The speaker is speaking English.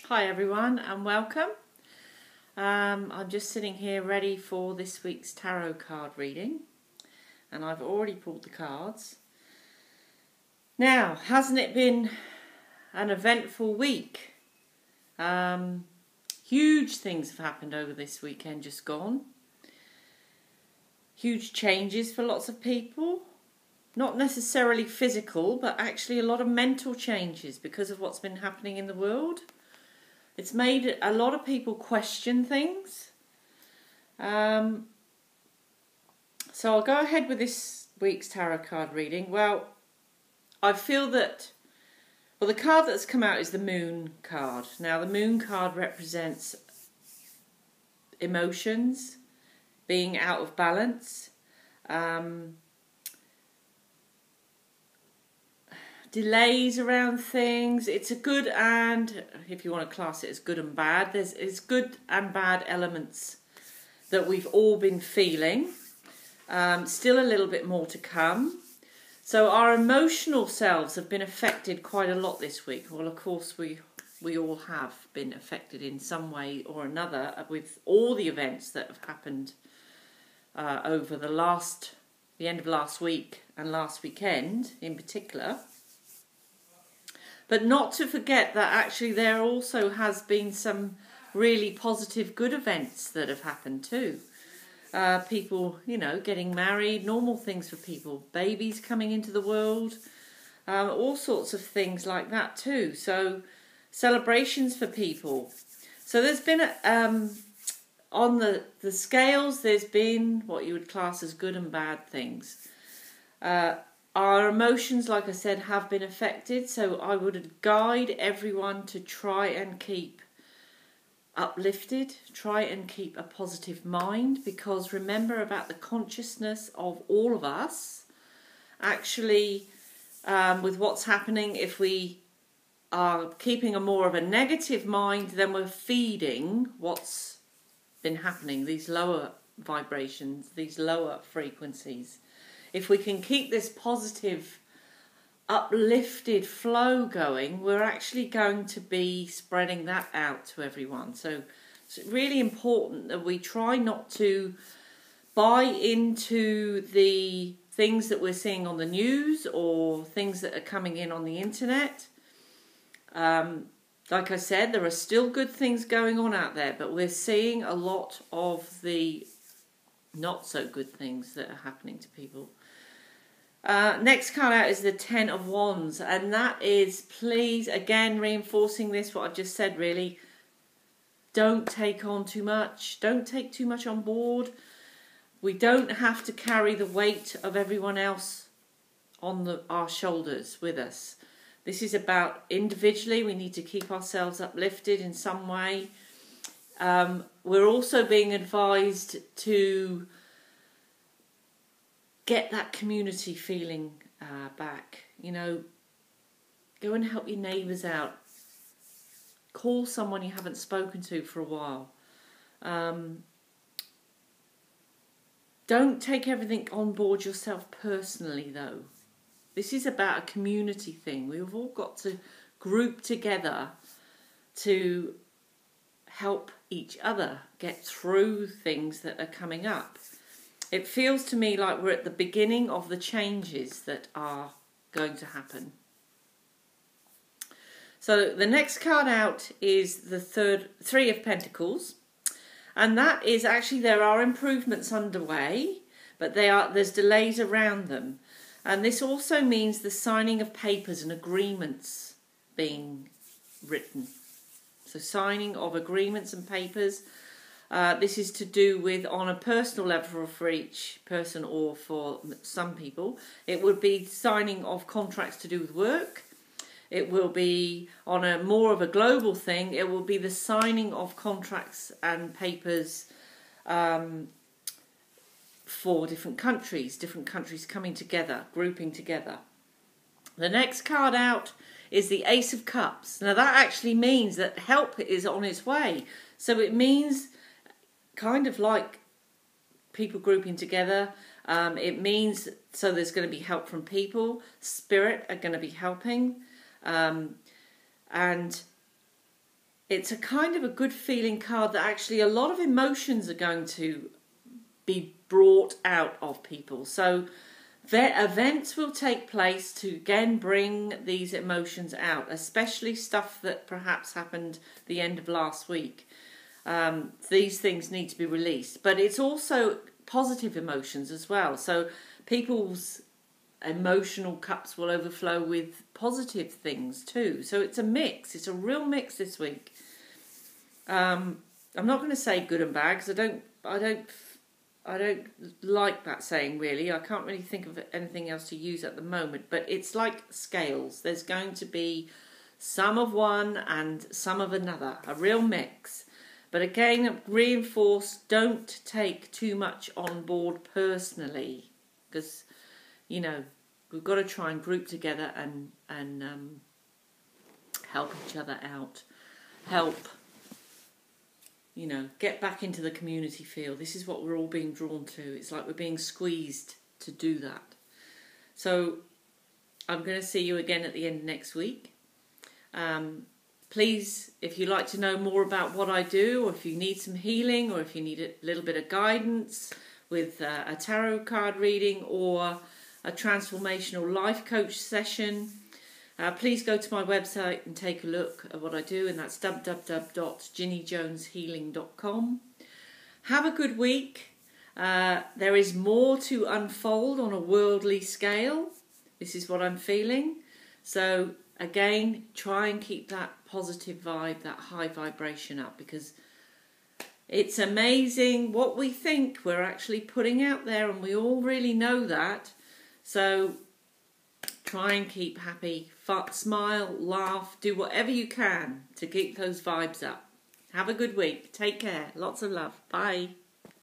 Hi everyone and welcome. I'm just sitting here ready for this week's tarot card reading, and I've already pulled the cards. Now, hasn't it been an eventful week? Huge things have happened over this weekend just gone. Huge changes for lots of people. Not necessarily physical, but actually a lot of mental changes because of what's been happening in the world. It's made a lot of people question things. So I'll go ahead with this week's tarot card reading. Well, I feel that, the card that's come out is the Moon card. Now, the Moon card represents emotions, being out of balance, delays around things. It's a good, and if you want to class it as good and bad, it's good and bad elements that we've all been feeling. Still a little bit more to come. So our emotional selves have been affected quite a lot this week. Well, of course, we all have been affected in some way or another with all the events that have happened over the end of last week and last weekend in particular. But not to forget that actually there also has been some really positive good events that have happened too. People, getting married, normal things for people, babies coming into the world, all sorts of things like that too. So celebrations for people. So there's been, on the scales, there's been what you would class as good and bad things. Our emotions, like I said, have been affected, so I would guide everyone to try and keep uplifted, try and keep a positive mind, because remember about the consciousness of all of us. Actually, with what's happening, if we are keeping a more of a negative mind, then we're feeding what's been happening, these lower vibrations, these lower frequencies. If we can keep this positive, uplifted flow going, we're actually going to be spreading that out to everyone. So it's really important that we try not to buy into the things that we're seeing on the news or things that are coming in on the internet. Like I said, there are still good things going on out there, but we're seeing a lot of the not so good things that are happening to people. Next card out is the Ten of Wands, and that is, please, again, reinforcing this, what I've just said really, don't take on too much. Don't take too much on board. We don't have to carry the weight of everyone else on our shoulders with us. This is about individually, we need to keep ourselves uplifted in some way. We're also being advised to get that community feeling back. Go and help your neighbours out. Call someone you haven't spoken to for a while. Don't take everything on board yourself personally, though. This is about a community thing. We've all got to group together to help each other get through things that are coming up. It feels to me like we're at the beginning of the changes that are going to happen. So the next card out is the Three of Pentacles. And that is actually, there are improvements underway, but there's delays around them. And this also means the signing of papers and agreements being written. So signing of agreements and papers. This is to do with, on a personal level for each person or for some people, it would be signing of contracts to do with work. It will be on a more of a global thing. It will be the signing of contracts and papers for different countries coming together, grouping together. The next card out is the Ace of Cups. Now that actually means that help is on its way. So it means kind of like people grouping together. It means, so there's going to be help from people. Spirit are going to be helping. And it's a kind of a good feeling card that actually a lot of emotions are going to be brought out of people. So events will take place to again bring these emotions out, especially stuff that perhaps happened the end of last week. These things need to be released, but it's also positive emotions as well. So people's emotional cups will overflow with positive things too. So it's a mix. It's a real mix this week. I'm not going to say good and bad because I don't like that saying really. I can't really think of anything else to use at the moment. But it's like scales. There's going to be some of one and some of another. A real mix. But again, reinforce, don't take too much on board personally. Because, you know, we've got to try and group together and help each other out. Help, you know, get back into the community feel. This is what we're all being drawn to. It's like we're being squeezed to do that. So I'm going to see you again at the end of next week. Please, if you'd like to know more about what I do, or if you need some healing, or if you need a little bit of guidance with a tarot card reading or a transformational life coach session, please go to my website and take a look at what I do, and that's www.ginnyjoneshealing.com. Have a good week. There is more to unfold on a worldly scale. This is what I'm feeling. So again, try and keep that positive vibe, that high vibration up, because it's amazing what we think we're actually putting out there, and we all really know that. So try and keep happy, smile, laugh, do whatever you can to keep those vibes up. Have a good week. Take care. Lots of love. Bye.